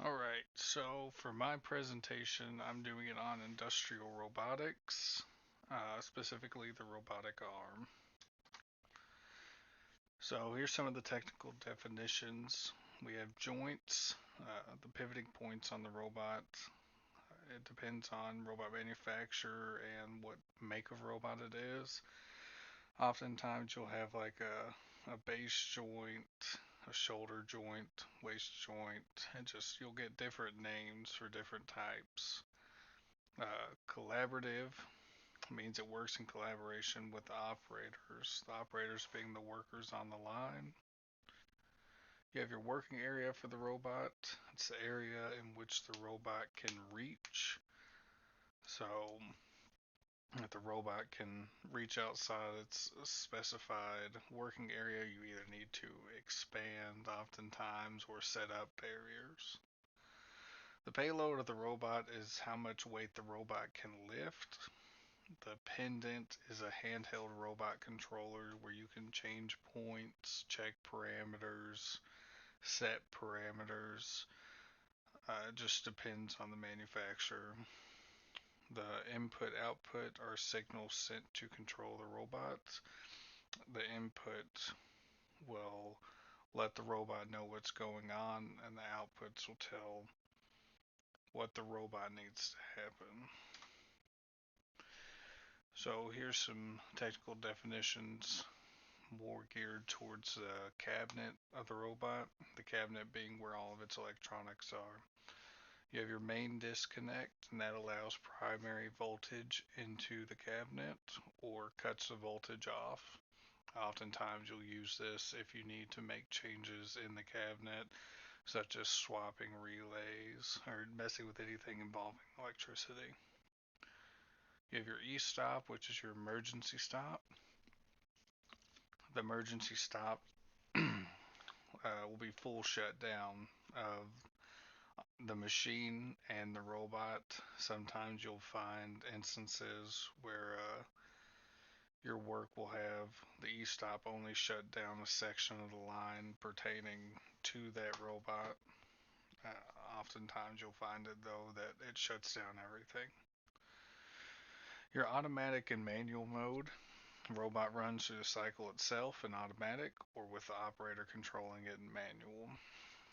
Alright, so for my presentation, I'm doing it on industrial robotics, specifically the robotic arm. So here's some of the technical definitions. We have joints, the pivoting points on the robot. It depends on robot manufacturer and what make of robot it is. Oftentimes you'll have like a base joint, a shoulder joint, waist joint, and just you'll get different names for different types. Collaborative means it works in collaboration with the operators being the workers on the line. You have your working area for the robot. It's the area in which the robot can reach. So if the robot can reach outside its specified working area, you either need to expand oftentimes or set up barriers. The payload of the robot is how much weight the robot can lift. The pendant is a handheld robot controller where you can change points, check parameters, set parameters. It just depends on the manufacturer. The input output are signals sent to control the robot. The input will let the robot know what's going on, and the outputs will tell what the robot needs to happen. So here's some technical definitions more geared towards the cabinet of the robot, the cabinet being where all of its electronics are. You have your main disconnect, and that allows primary voltage into the cabinet or cuts the voltage off. Oftentimes you'll use this if you need to make changes in the cabinet, such as swapping relays or messing with anything involving electricity. You have your E-stop, which is your emergency stop. The emergency stop will be full shutdown of the machine and the robot. Sometimes you'll find instances where your work will have the e-stop only shut down a section of the line pertaining to that robot. Oftentimes you'll find it though that it shuts down everything. Your automatic and manual mode. The robot runs through the cycle itself in automatic or with the operator controlling it in manual.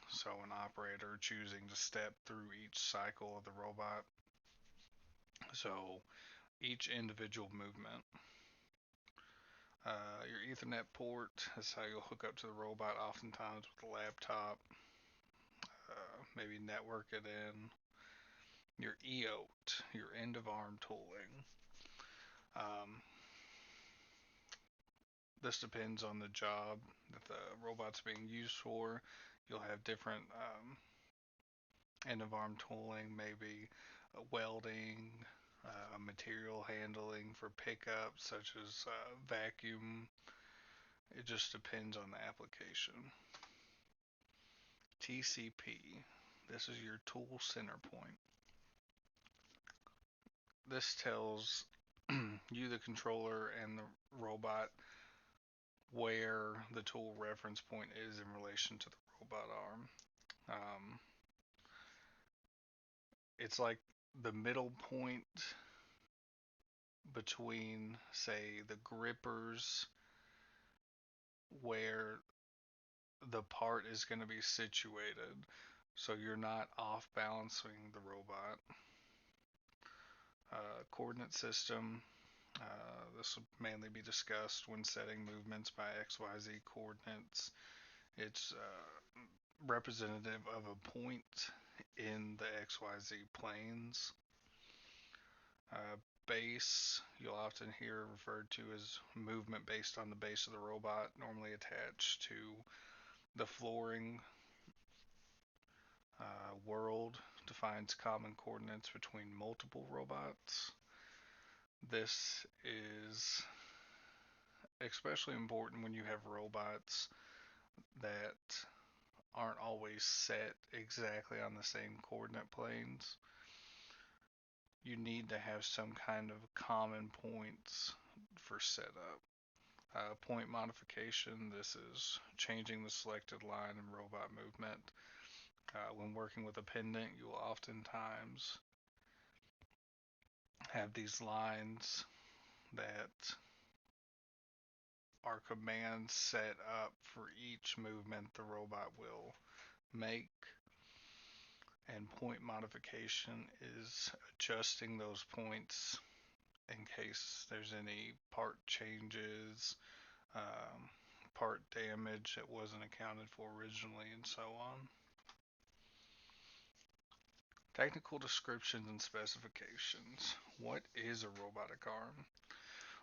So an operator choosing to step through each cycle of the robot. So each individual movement. Your Ethernet port is how you'll hook up to the robot, oftentimes with a laptop. Maybe network it in. Your EOT, your end of arm tooling. Um, this depends on the job that the robot's being used for. You'll have different end of arm tooling, maybe welding, material handling for pickups, such as vacuum. It just depends on the application. TCP. This is your tool center point. This tells you, the controller, and the robot where the tool reference point is in relation to the robot arm. Um, it's like the middle point between, say, the grippers where the part is going to be situated, so you're not off balancing the robot. Coordinate system. This will mainly be discussed when setting movements by XYZ coordinates. It's representative of a point in the XYZ planes. Base, you'll often hear referred to as movement based on the base of the robot, normally attached to the flooring. World defines common coordinates between multiple robots. This is especially important when you have robots that aren't always set exactly on the same coordinate planes. You need to have some kind of common points for setup. Point modification, this is changing the selected line and robot movement. When working with a pendant, you will oftentimes have these lines that are commands set up for each movement the robot will make, and point modification is adjusting those points in case there's any part changes, um, part damage that wasn't accounted for originally, and so on. Technical descriptions and specifications. What is a robotic arm?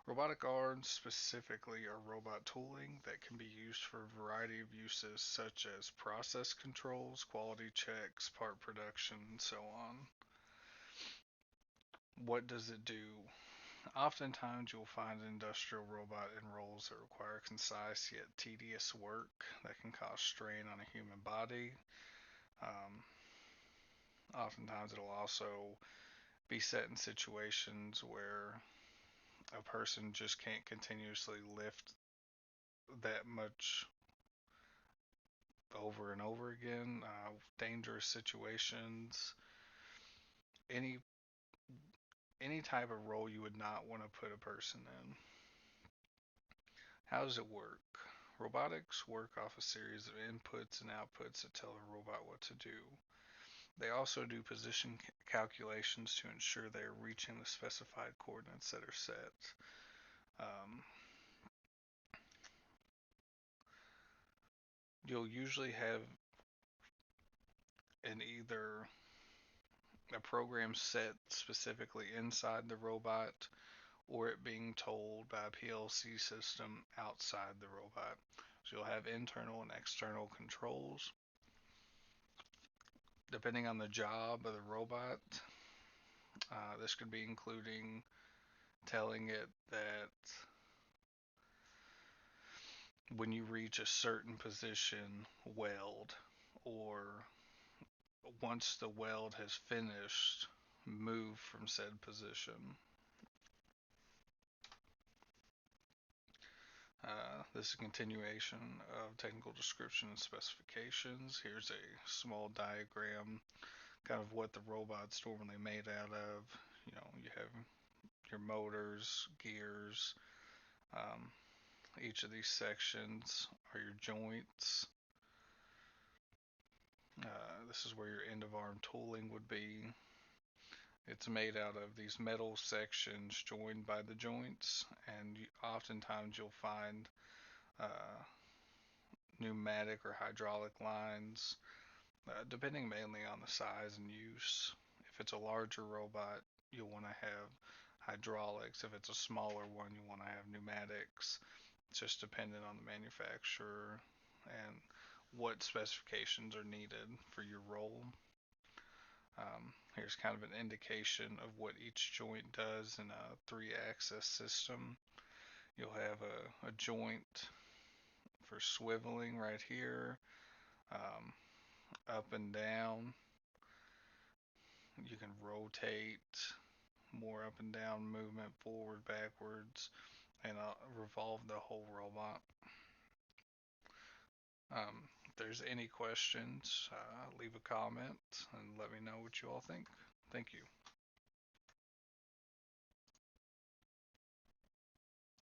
Robotic arms specifically are robot tooling that can be used for a variety of uses such as process controls, quality checks, part production, and so on. What does it do? Oftentimes you'll find an industrial robot in roles that require concise yet tedious work that can cause strain on a human body. Um, Oftentimes it'll also be set in situations where a person just can't continuously lift that much over and over again. Dangerous situations, any any type of role you would not want to put a person in. How does it work? Robotics work off a series of inputs and outputs that tell a robot what to do. They also do position calculations to ensure they are reaching the specified coordinates that are set. Um, you'll usually have an either a program set specifically inside the robot or it being told by a PLC system outside the robot. So you'll have internal and external controls. Depending on the job of the robot, this could be including telling it that when you reach a certain position, weld, or once the weld has finished, move from said position. This is a continuation of technical description and specifications. Here's a small diagram, kind of what the robot's normally made out of. You have your motors, gears. Um, each of these sections are your joints. This is where your end of arm tooling would be. It's made out of these metal sections joined by the joints, and oftentimes you'll find uh, pneumatic or hydraulic lines, depending mainly on the size and use. If it's a larger robot, you'll want to have hydraulics. If it's a smaller one, you want to have pneumatics. It's just dependent on the manufacturer and what specifications are needed for your role. Here's kind of an indication of what each joint does in a 3-axis system. You'll have a joint for swiveling right here, um, up and down. You can rotate, more up and down movement, forward, backwards, and revolve the whole robot. If there's any questions, leave a comment and let me know what you all think. Thank you.